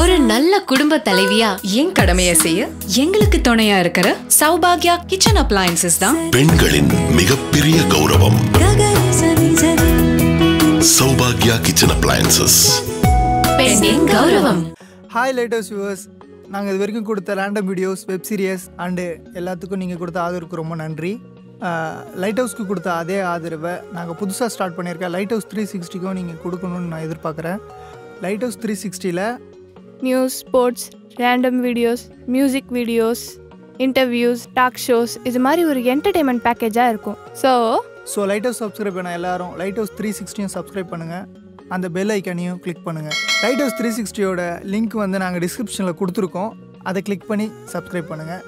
ஒரு நல்ல குடும்ப தலைவியா என் கடமையை செய்ய எங்களுக்கு துணையா இருக்கிற சௌபாக்யா கிச்சன் அப்ளையன்சஸ் தான் பெண்களின் மிகப்பெரிய கௌரவம். சௌபாக்யா கிச்சன் அப்ளையன்சஸ், பெண்ணின் கௌரவம். ஹாய் லைட்டர்ஸ் வியூவர்ஸ், நாங்கள் இது வரைக்கும் கொடுத்த random videos, web series and எல்லாத்துக்கும் நீங்கள் கொடுத்த ஆதரவுக்கு ரொம்ப நன்றி. லைட் ஹவுஸ்க்கு கொடுத்த அதே ஆதரவை நாங்கள் புதுசாக ஸ்டார்ட் பண்ணியிருக்கேன் லைட் ஹவுஸ் 360க்கும் நீங்கள் கொடுக்கணும்னு நான் எதிர்பார்க்குறேன். லைட் ஹவுஸ் 360ல் news, sports, random videos, music videos, interviews, talk shows, இது மாதிரி ஒரு என்டர்டெயின்மெண்ட் பேக்கேஜாக இருக்கும். ஸோ லைட் ஹவுஸ் சப்ஸ்கிரைப் பண்ண எல்லாரும் லைட் ஹவுஸ் 360யும் சப்ஸ்கிரைப் பண்ணுங்கள், அந்த பெல் ஐக்கானையும் கிளிக் பண்ணுங்கள். லைட் ஹவுஸ் 360யோட லிங்க் வந்து நாங்கள் டிஸ்கிரிப்ஷனில் கொடுத்துருக்கோம், அதை கிளிக் பண்ணி சப்ஸ்கிரைப் பண்ணுங்கள்.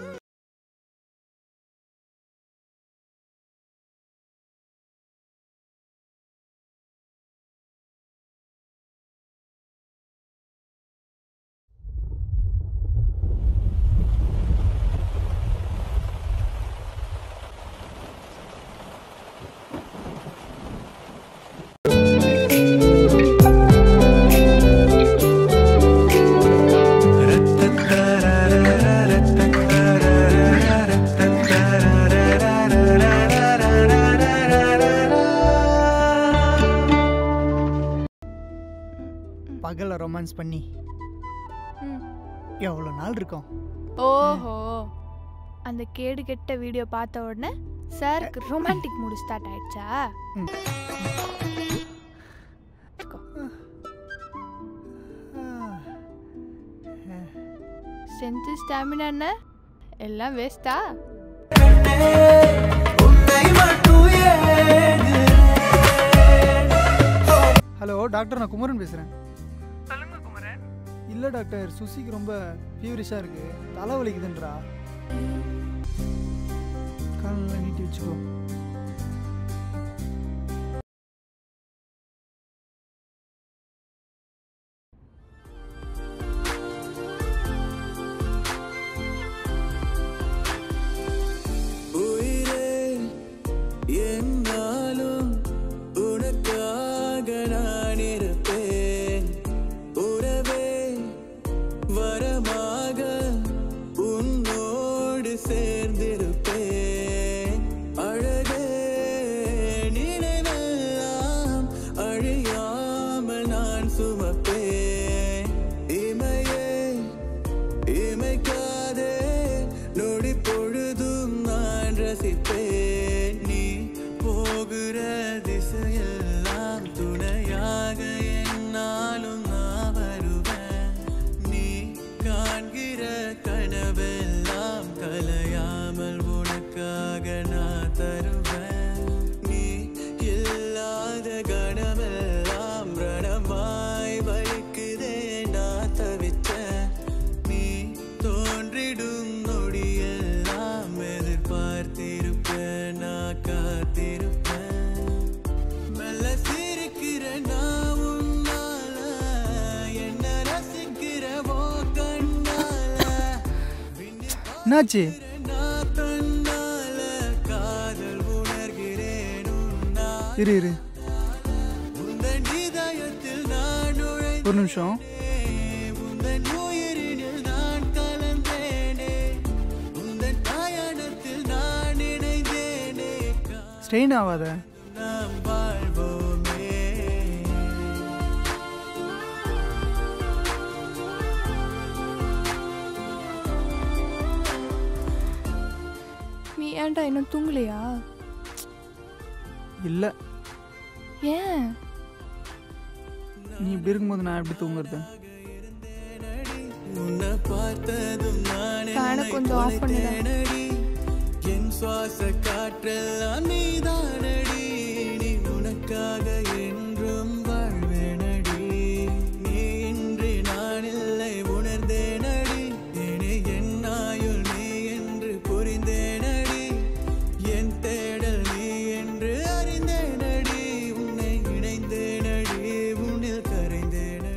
பகலில் ரொமான்ஸ் பண்ணி எவ்வளோ நாள் இருக்கும்? ஓஹோ, அந்த கேடு கெட்ட வீடியோ பார்த்த உடனே சாருக்கு ரொமான்டிக் மூடு ஸ்டார்ட் ஆயிடுச்சா? ஸ்ட்ரென்த், ஸ்டாமினா என்ன எல்லாம் வேஸ்டா? ஹலோ டாக்டர், நான் குமரன் பேசுகிறேன். சொல்லுங்க குமரன். இல்லை டாக்டர், சுசிக்கு ரொம்ப ஃபீவரிஷாக இருக்குது, தலை வலிக்குதுன்றா. காலெல்லாம் நீட்டி வச்சுக்கோ. என்னாச்சு? இரு இரு ஒரு நிமிஷம். ஸ்ட்ரெயின் ஆகாத. ஏன்டா இன்னும் தூங்கலையா? இல்லை. ஏன்? நீ இப்படி இருக்கும்போது நான் எப்படி தூங்குறது? ஃபேனை கொஞ்சம் ஆஃப் பண்ணிடுறேன். என் சுவாச காற்றெல்லாம் நீதானடி, நீ உனக்காக என்றும் வாழ்வேனடி. நீ இன்றி நான் இல்லை உணர்ந்தேனடி, என்னை என்னாயுள் நீ என்று புரிந்தேனடி. என் தேடல் நீ என்று அறிந்தேனடி, உன்னை இணைந்தேனடி, உன்னில் கரைந்தேனடி.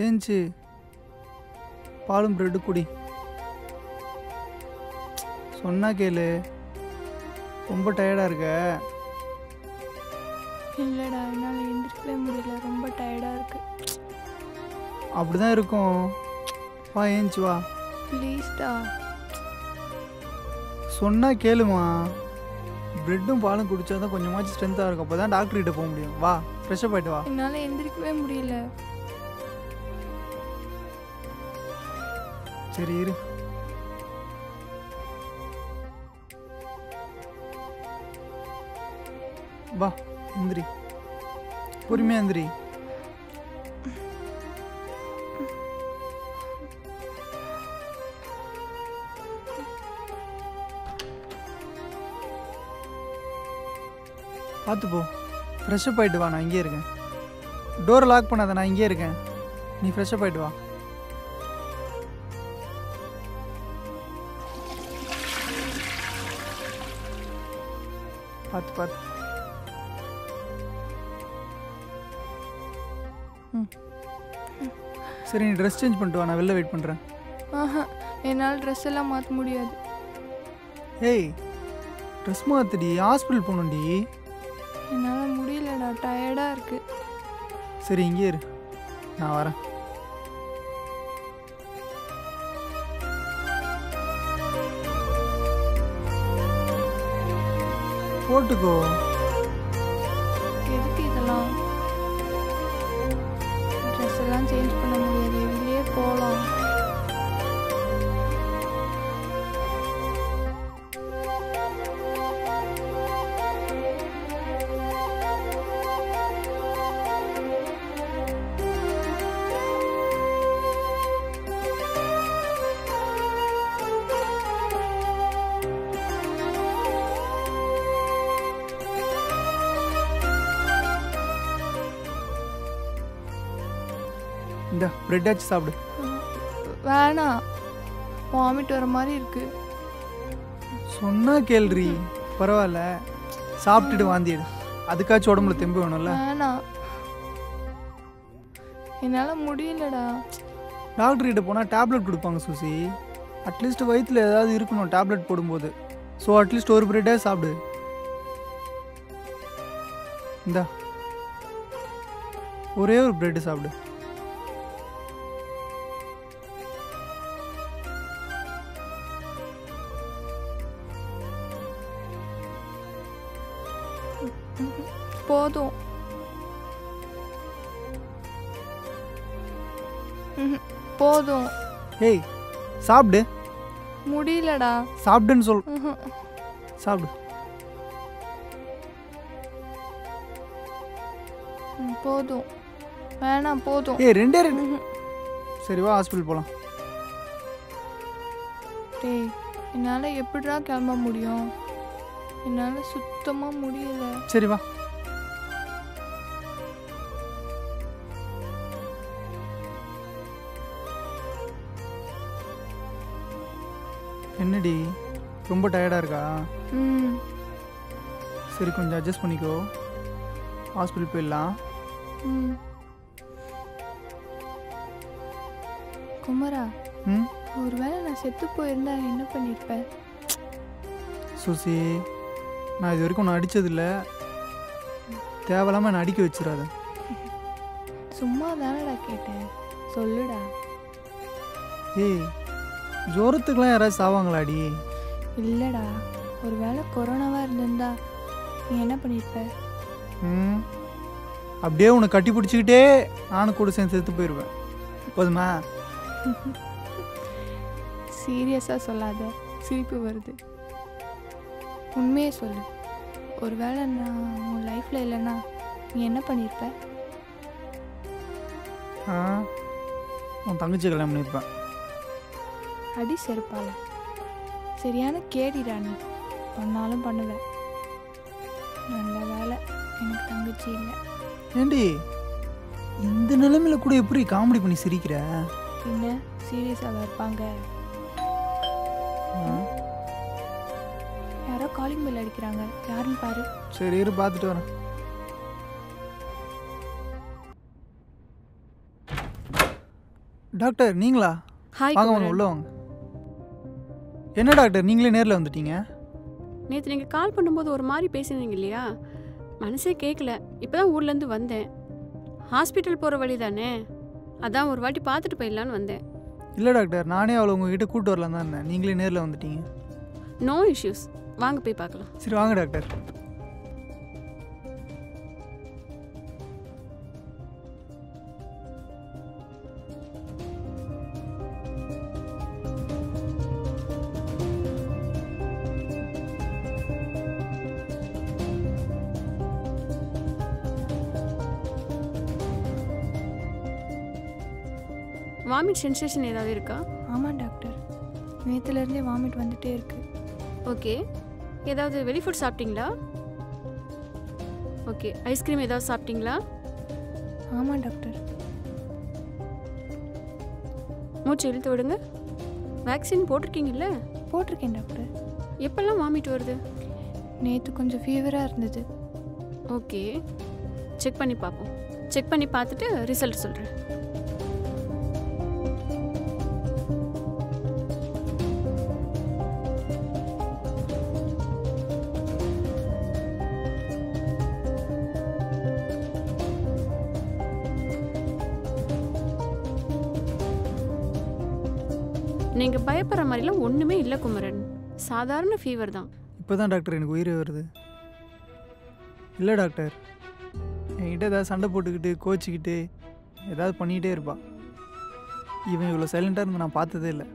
ஏஞ்சி பாலும் பிரெட்டு குடி. சொன்னா கேளு. ரொம்ப டயர்டாக இருக்க. இல்லைடா என்னால் எந்திரிக்கவே முடியல, ரொம்ப டயர்டாக இருக்கு. அப்படிதான் இருக்கும். வா ஏஞ்சி வா. ப்ளீஸ்டா. சொன்னா கேளுமா. பிரெட்டும் பாலும் குடிச்சா தான் கொஞ்சமாச்சும் ஸ்ட்ரென்த்தாக இருக்கும். அப்போ தான் டாக்டர்கிட்ட போக முடியும். வா ஃப்ரெஷ்ஷப் ஆகிட்டு வா. என்னால் எந்திரிக்கவே முடியல. சரி இரு. வா எந்திரி, பொறுமையா எந்திரி. பார்த்து போ. ஃப்ரெஷ்ஷப் ஆகிட்டு வா, நான் இங்கே இருக்கேன். டோரை லாக் பண்ணாத, நான் இங்கே இருக்கேன். நீ ஃப்ரெஷ்ஷப் ஆகிட்டு வா. பார்த்து பார்த்து. சரி நீ ட்ரெஸ் சேஞ்ச் பண்ணிட்டு வா, நான் வெளில வெயிட் பண்ணுறேன். ஆஹா, என்னால் ட்ரெஸ் எல்லாம் மாற்ற முடியாது. ஏய் ட்ரெஸ் மாற்றுடி, ஹாஸ்பிட்டல் போகணும்டி. என்னால் முடியலடா, டயர்டாக இருக்கு. சரி இங்கே இரு, நான் வரேன். போட்டுக்கோ. எதுக்கு இதெல்லாம்? ட்ரெஸ் எல்லாம் சேஞ்ச் பண்ண முடியாது, இதுலயே போகலாம். இந்த பிரெட் ஆச்சு சாப்பிடு. வேணாம், வாமிட் வர மாதிரி இருக்கு. சொன்னா கேள்றி. பரவாயில்ல, சாப்பிட்டுட்டு வாந்திடு. அதுக்காச்சும் உடம்புல தெம்பு வேணும்ல. வேணாம், என்னால் முடியலடா. டாக்டர் கிட்ட போனால் டேப்லெட் கொடுப்பாங்க சூசி. அட்லீஸ்ட் வயிற்றில் ஏதாவது இருக்கணும் டேப்லெட் போடும்போது. ஸோ அட்லீஸ்ட் ஒரு பிரெட்டே சாப்பிடு. இந்தா ஒரே ஒரு பிரெட்டு சாப்பிடு. போதும். போதும். ஏய் சாப்பிடு. முடியலடா. சாப்பிடுன்னு சொல். சாப்பிடு. போதும். வேணாம் போதும். ஏய் ரெண்டே ரெண்டு. சரி வா ஹாஸ்பிட்டல் போகலாம். டேய் என்னால் எப்படிடா கிளம்ப முடியும்? என்னால் சுத்தமாக முடியல. சரி வா. என்னடி ரொம்ப டயர்டாக இருக்கா? ம். சரி கொஞ்சம் அட்ஜஸ்ட் பண்ணிக்கோ, ஹாஸ்பிட்டல் போயிடலாம். ம். குமரா, ம் ஒருவேளை நான் செத்து போயிருந்தா என்ன பண்ணியிருப்பேன்? சுசி, நான் இது வரைக்கும் நான் அடித்ததில்ல. தேவையில்லாமல் என்னை அடிக்க வச்சிடாத. சும்மா தானடா கேட்டேன், சொல்லுடா. ஏய் ஜோரத்துக்கெலாம் யாராவது சாவாங்களாடி? இல்லைடா, ஒருவேளை கொரோனாவாக இருந்திருந்தா நீ என்ன பண்ணியிருப்ப? ம் அப்படியே உன்னை கட்டி பிடிச்சிக்கிட்டே நானும் கூட சேர்ந்து செத்து போயிடுவேன். போதுமா? சீரியஸாக சொல்லாத, சிரிப்பு வருது. உண்மையே சொல்லு, ஒருவேளை நான் உன் லைஃப்பில் இல்லைன்னா நீ என்ன பண்ணியிருப்ப? உன் தங்கச்சி கல்யாணம் பண்ணியிருப்பேன். அடி செருப்பால. சரியான கேடிடா நீ, பண்ணாலும் பண்ணுவேன். நல்ல வேலை எனக்கு தங்கச்சி இல்லை. ஏண்டி இந்த நிலைமையில கூட எப்படி காமெடி பண்ணி சிரிக்கிற? பின்ன சீரியஸாக இருப்பாங்க. யாரோ காலிங் பெல் அடிக்கிறாங்க, யாருன்னு பாரு. சரி இரு பார்த்துட்டு வரேன். டாக்டர் நீங்களா? ஹாய் வாங்க வாங்க உள்ள வாங்க. என்ன டாக்டர் நீங்களே நேரில் வந்துட்டீங்க? நேற்று நீங்கள் கால் பண்ணும்போது ஒரு மாதிரி பேசினீங்க இல்லையா, மனசே கேட்கல. இப்போ தான் ஊர்லேருந்து வந்தேன். ஹாஸ்பிட்டல் போகிற வழி தானே, அதான் ஒரு வாட்டி பார்த்துட்டு போயிடலான்னு வந்தேன். இல்லை டாக்டர், நானே அவளை உங்ககிட்ட கூப்பிட்டு வரலாம் தான் இருந்தேன். நீங்களே நேரில் வந்துட்டீங்க. நோ இஷ்யூஸ், வாங்க போய் பார்க்கலாம். சரி வாங்க டாக்டர். வாமிட் சென்சேஷன் ஏதாவது இருக்கா? ஆமாம் டாக்டர், நேற்றுலேருந்தே வாமிட் வந்துட்டே இருக்கு. ஓகே, ஏதாவது வெளி ஃபுட் சாப்பிட்டீங்களா? ஓகே, ஐஸ்கிரீம் ஏதாவது சாப்பிட்டீங்களா? ஆமாம் டாக்டர். மூச்சு இழுத்து விடுங்க. வேக்சின் போட்டிருக்கீங்கல்ல? போட்டிருக்கேன் டாக்டர். எப்பெல்லாம் வாமிட் வருது? நேற்று கொஞ்சம் ஃபீவராக இருந்தது. ஓகே, செக் பண்ணி பார்ப்போம். செக் பண்ணி பார்த்துட்டு ரிசல்ட் சொல்கிறேன். நீங்கள் பயப்படுற மாதிரிலாம் ஒன்றுமே இல்லை குமரன், சாதாரண ஃபீவர் தான். இப்போ தான் டாக்டர் எனக்கு உயிரே வருது. இல்லை டாக்டர், என்கிட்ட ஏதாவது சண்டை போட்டுக்கிட்டு கோச்சிக்கிட்டு ஏதாவது பண்ணிக்கிட்டே இருப்பா. இவன் இவ்வளோ சைலண்ட்டாக இருந்து நான் பார்த்ததே இல்லை.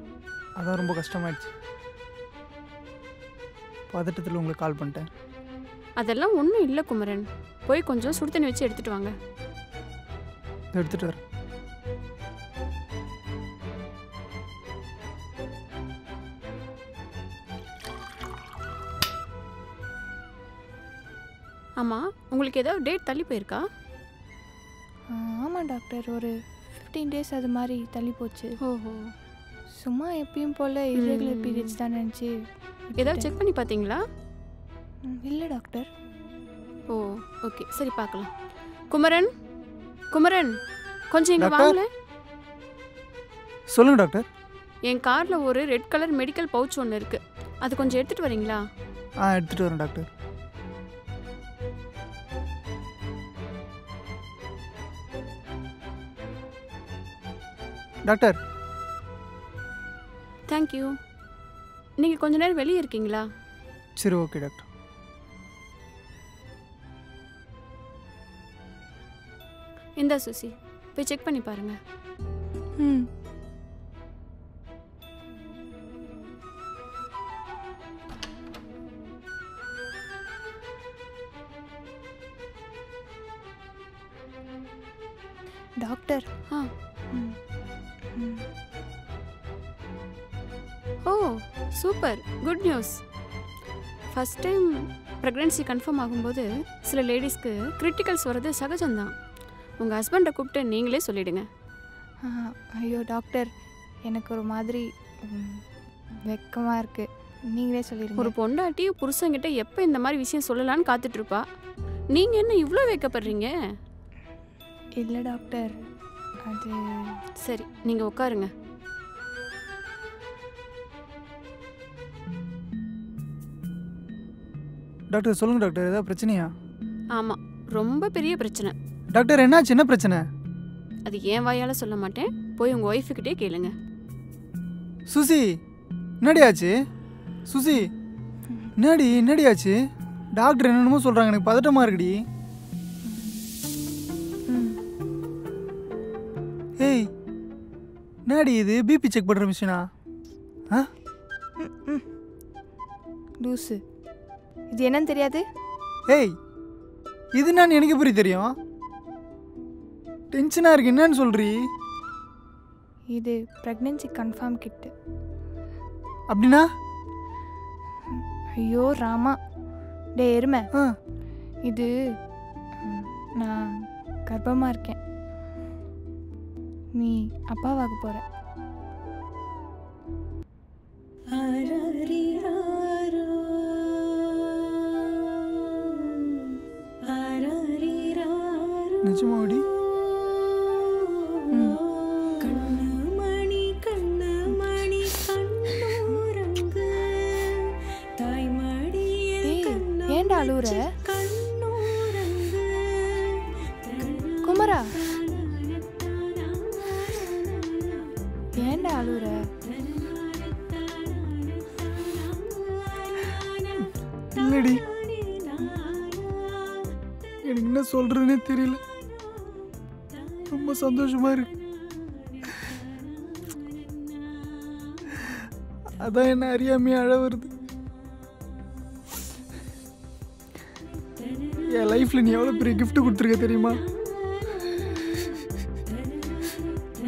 அதான் ரொம்ப கஷ்டமாயிடுச்சு. பதட்டத்தில் உங்களுக்கு கால் பண்ணிட்டேன். அதெல்லாம் ஒன்றும் இல்லை குமரன், போய் கொஞ்சம் சுடு தண்ணி வச்சு எடுத்துகிட்டு வாங்க. எடுத்துகிட்டு வரேன். ஆமாம், உங்களுக்கு ஏதாவது டேட் தள்ளி போயிருக்கா? ஆமாம் டாக்டர், ஒரு 15 days அது மாதிரி தள்ளி போச்சு. ஓஹோ, சும்மா எப்பயும் போல் irregular periods தான் நினச்சி. ஏதாவது செக் பண்ணி பார்த்தீங்களா? இல்லை டாக்டர். ஓ ஓகே, சரி பார்க்கலாம். குமரன், குமரன் கொஞ்சம் இங்கே டாக்டர்? வாங்கல. சொல்லுங்கள் டாக்டர். என் காரில் ஒரு ரெட் கலர் மெடிக்கல் பவுச் ஒன்று இருக்குது, அது கொஞ்சம் எடுத்துகிட்டு வரீங்களா? எடுத்துகிட்டு வரேன் டாக்டர். டாக்டர். தேங்க்யூ. நீங்கள் கொஞ்ச நேரம் வெளியே இருக்கீங்களா? சரி ஓகே டாக்டர். இந்தா சுசி, போய் செக் பண்ணி பாருங்க. ம். Doctor. Ah, hmm. Hmm. Oh super, good news. First time pregnancy confirm ஆகும்போது சில லேடிஸ்க்கு கிரிட்டிக்கல்ஸ் வர்றது சகஜம்தான். உங்கள் ஹஸ்பண்டை கூப்பிட்டு நீங்களே சொல்லிவிடுங்க. ஐயோ டாக்டர், எனக்கு ஒரு மாதிரி வெக்கமாக இருக்குது. நீங்களே சொல்லிடுங்க. ஒரு பொண்டாட்டி புருஷங்கிட்ட எப்போ இந்த மாதிரி விஷயம் சொல்லலான்னு காத்துட்ருப்பா. நீங்கள் என்ன இவ்வளோ வைக்கப்படுறீங்க? இல்லை டாக்டர், அது சரி, நீங்கள் உட்காருங்க. டாக்டர் சொல்லுங்கள் டாக்டர், ஏதாவது பிரச்சனையா? ஆமாம், ரொம்ப பெரிய பிரச்சனை. டாக்டர் என்னாச்சு, என்ன பிரச்சனை? அது என் வாயால் சொல்ல மாட்டேன், போய் உங்கள் ஒய்ஃபுக்கிட்டே கேளுங்க. சுசி, என்னடி ஆச்சு? சுசி, என்னடி ஆச்சு? டாக்டர் என்னென்னமோ சொல்கிறாங்க, எனக்கு பதட்டமாக இருக்குடி. ஏய், என்னடி இது பிபி செக் பண்ணுற மிஷினா? லூசு, இது என்னன்னு தெரியாது? ஏய், இது நான் எனக்கு எப்படி தெரியும்? டென்ஷனாக இருக்கு, என்னன்னு சொல்கிறீ? இது ப்ரெக்னென்சி கன்ஃபார்ம் கிட்டு. அப்படின்னா? ஐயோ ராமா, டே எருமை, ஆ, இது நான் கர்ப்பமாக இருக்கேன். நீ அப்பாவாக போகிற. நிஜமாடி? ஏன்டா அழுகுற? இல்லடி, எனக்கு என்ன சொல்றதுன்னே தெரியல. ரொம்ப சந்தோஷமா இருக்கு. அதான் என்ன அறியாமையே அழ வருது. என் லைஃப்ல நீ எவ்வளவு பெரிய கிஃப்ட் கொடுத்துருக்க தெரியுமா?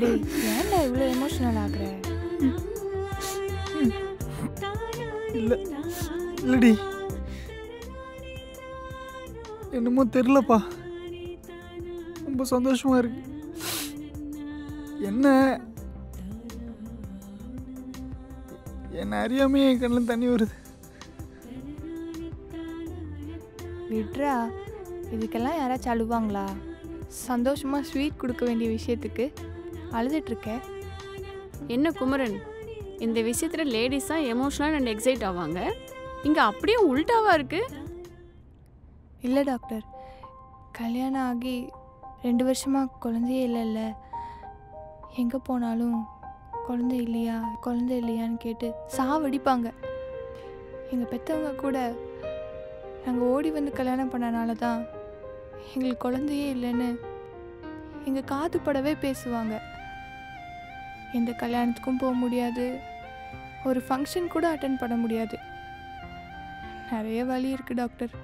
டேய், ஏன்டா இவ்வளோ எமோஷனல் ஆகுற? இல்லடி, என்னமோ தெரியலப்பா, ரொம்ப சந்தோஷமா இருக்கு. என்ன அறியாமே என் கண்ணில் தண்ணி வருது. விட்ரா, இதுக்கெல்லாம் யாராச்சும் அழுவாங்களா? சந்தோஷமா ஸ்வீட் கொடுக்க வேண்டிய விஷயத்துக்கு அழுதுட்ருக்க. என்ன குமரன், இந்த விஷயத்தில் லேடிஸ் தான் எமோஷனல் அண்ட் எக்ஸைட் ஆவாங்க, இங்கே அப்படியே உல்டாவாக இருக்கு. இல்லை டாக்டர், கல்யாணம் ஆகி 2 வருஷமாக குழந்தையே இல்லைல்ல. எங்கே போனாலும் குழந்தை இல்லையான்னு கேட்டு சாவடிப்பாங்க. எங்கள் பெற்றவங்க கூட நாங்கள் ஓடி வந்து கல்யாணம் பண்ணனால தான் எங்களுக்கு குழந்தையே இல்லைன்னு எங்கள் காது படவே பேசுவாங்க. எந்த கல்யாணத்துக்கும் போக முடியாது, ஒரு ஃபங்க்ஷன் கூட அட்டென்ட் பண்ண முடியாது. நிறைய வலி இருக்குது டாக்டர்.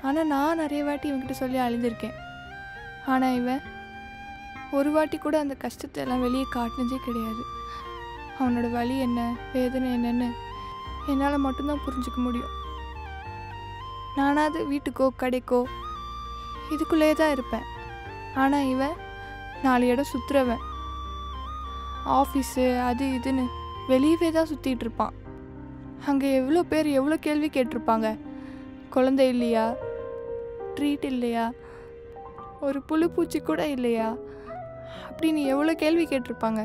ஆனால் நான் நிறைய வாட்டி இவன்கிட்ட சொல்லி அழுதுருக்கேன். ஆனால் இவன் ஒரு வாட்டி கூட அந்த கஷ்டத்தை எல்லாம் வெளியே காட்டினதே கிடையாது. அவனோட வலி என்ன, வேதனை என்னன்னு என்னால் மட்டும்தான் புரிஞ்சுக்க முடியும். நானாவது வீட்டுக்கோ கடைக்கோ இதுக்குள்ளே தான் இருப்பேன். ஆனால் இவன் 4 இடம் சுற்றுறவன். ஆஃபீஸு அது இதுன்னு வெளியவே தான் சுற்றிட்டு இருப்பான். அங்கே எவ்வளோ பேர் எவ்வளோ கேள்வி கேட்டிருப்பாங்க. குழந்தை இல்லையா, ட்ரீட் இல்லையா, ஒரு புழு பூச்சி கூட இல்லையா அப்படின்னு எவ்வளோ கேள்வி கேட்டிருப்பாங்க.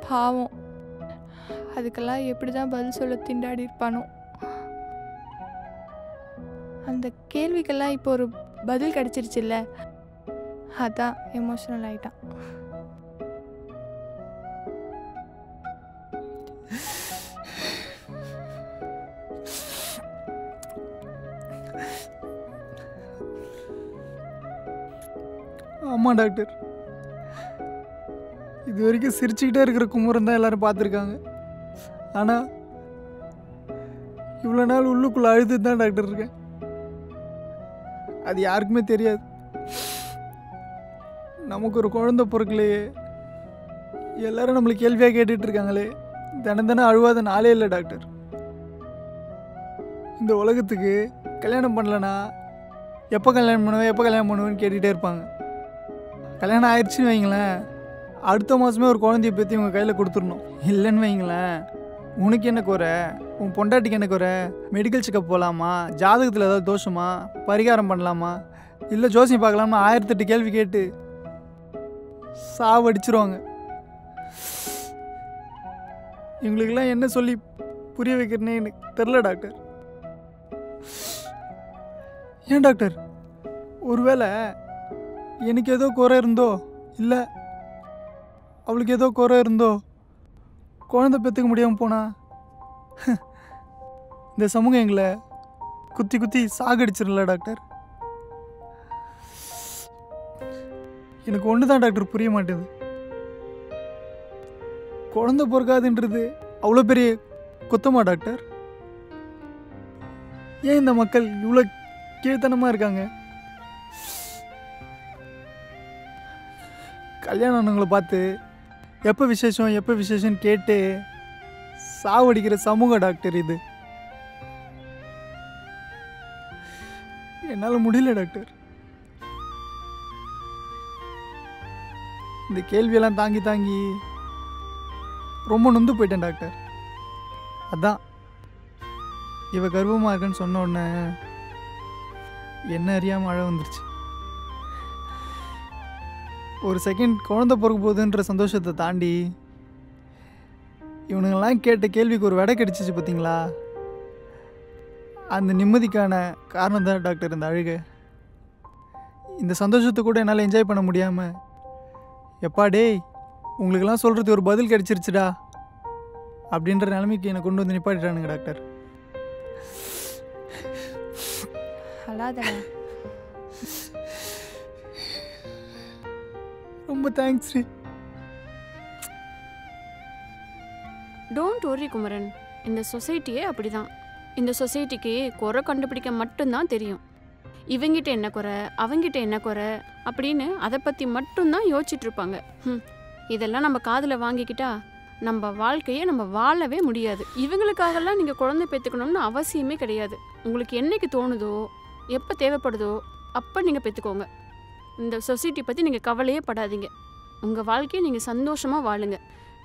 பாவம், அதுக்கெல்லாம் எப்படி தான் பதில் சொல்ல திண்டாடி இருப்பானோ. அந்த கேள்விக்கெல்லாம் இப்போ ஒரு பதில் கிடச்சிருச்சுல்ல, அதான் எமோஷனல் ஆயிட்டான். ஆமாம் டாக்டர், இது வரைக்கும் சிரிச்சுக்கிட்டே இருக்கிற குமரன் தான் எல்லாரும் பார்த்துருக்காங்க. ஆனால் இவ்வளோ நாள் உள்ளுக்குள்ளே அழுது தான் டாக்டர் இருக்கேன். அது யாருக்குமே தெரியாது. நமக்கு ஒரு குழந்தை பிறக்கலையே, எல்லாரும் நம்மளுக்கு கேள்வியாக கேட்டுட்டு இருக்காங்களே, தினம் அழுவாத நாளே இல்லை டாக்டர். இந்த உலகத்துக்கு கல்யாணம் பண்ணலன்னா எப்போ கல்யாணம் பண்ணுவேன்னு கேட்டுகிட்டே இருப்பாங்க. கல்யாணம் ஆயிடுச்சுன்னு வைங்களேன், அடுத்த மாதமே ஒரு குழந்தைய பற்றி உங்கள் கையில் கொடுத்துடணும். இல்லைன்னு வைங்களேன், உனக்கு என்ன குறை, உன் பொண்டாட்டிக்கு என்ன குறை, மெடிக்கல் செக்கப் போகலாமா, ஜாதகத்தில் ஏதாவது தோஷமா, பரிகாரம் பண்ணலாமா, இல்லை ஜோசியம் பார்க்கலாமா, 1008 கேள்வி கேட்டு சாவடிச்சிருவாங்க. இவங்களுக்கெல்லாம் என்ன சொல்லி புரிய வைக்கிறேன்னே எனக்கு தெரில டாக்டர். ஏன் டாக்டர், ஒருவேளை எனக்கு ஏதோ குறை இருந்தோ, இல்லை அவளுக்கு ஏதோ குறை இருந்தோ குழந்தை பெற்றுக்க முடியாமல் போனா இந்த சமூகம் எங்களை குத்தி சாகடிச்சிடல டாக்டர். எனக்கு ஒன்று தான் டாக்டர் புரிய மாட்டேது. குழந்தை பிறக்காதுன்றது அவ்வளோ பெரிய குத்தமா டாக்டர்? ஏன் இந்த மக்கள் இவ்வளோ கீழ்த்தனமாக இருக்காங்க? கல்யாணம் ஆனவங்களை பார்த்து எப்போ விசேஷம் கேட்டு சாவடிக்கிற சமூகம் டாக்டர் இது. என்னால் முடியல டாக்டர். இந்த கேள்வியெல்லாம் தாங்கி ரொம்ப நொந்து போயிட்டேன் டாக்டர். அதான் இவ கர்ப்பமாக இருக்குன்னு சொன்ன உடனே என்ன அறியாமல் அழ வந்துருச்சு. ஒரு செகண்ட் குழந்தை பிறக்க போகுதுன்ற சந்தோஷத்தை தாண்டி இவனுங்கெல்லாம் கேட்ட கேள்விக்கு ஒரு விடை கிடைச்சிச்சு பார்த்தீங்களா, அந்த நிம்மதிக்கான காரணம் தான் டாக்டர் இந்த அழுகை. இந்த சந்தோஷத்தை கூட என்னால் என்ஜாய் பண்ண முடியாமல், எப்பா டேய் உங்களுக்கெல்லாம் சொல்கிறது ஒரு பதில் கிடச்சிருச்சுடா அப்படின்ற நிலைமைக்கு என்னை கொண்டு வந்து நிப்பாட்டிட்டானுங்க டாக்டர். ரொம்ப thanks re. Don't worry Kumaran. இந்த சொசைட்டியே அப்படிதான். இந்த சொசைட்டிக்கு குறை கண்டுபிடிக்க மட்டும்தான் தெரியும். இவங்கிட்ட என்ன குறை, அவங்கிட்ட என்ன குறை அப்படின்னு அதை பற்றி மட்டும்தான் யோசிச்சுட்டு இருப்பாங்க. இதெல்லாம் நம்ம காதில் வாங்கிக்கிட்டா நம்ம வாழ்க்கையை நம்ம வாழவே முடியாது. இவங்களுக்காகலாம் நீங்கள் குழந்தை பெற்றுக்கணும்னு அவசியமே கிடையாது. உங்களுக்கு என்னைக்கு தோணுதோ, எப்போ தேவைப்படுதோ அப்போ நீங்கள் பெற்றுக்கோங்க. இந்த சொசைட்டி பற்றி நீங்கள் கவலையே படாதீங்க. உங்கள் வாழ்க்கையை நீங்கள் சந்தோஷமாக வாழுங்க.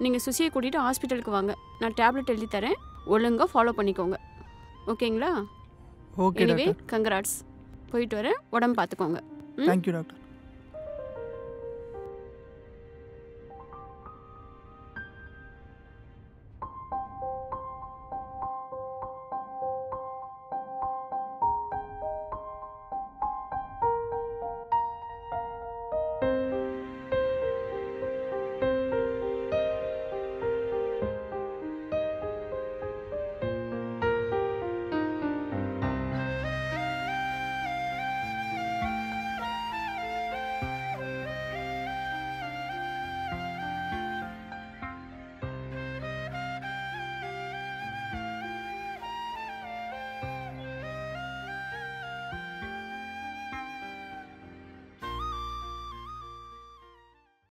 நீங்கள் சுசியை கூட்டிகிட்டு ஹாஸ்பிட்டலுக்கு வாங்க. நான் டேப்லெட் எழுதி தரேன், ஒழுங்காக ஃபாலோ பண்ணிக்கோங்க. ஓகேங்களா? Okay anyway congrats. போயிட்டு வரேன், உடம்பு பார்த்துக்கோங்க. Thank you doctor.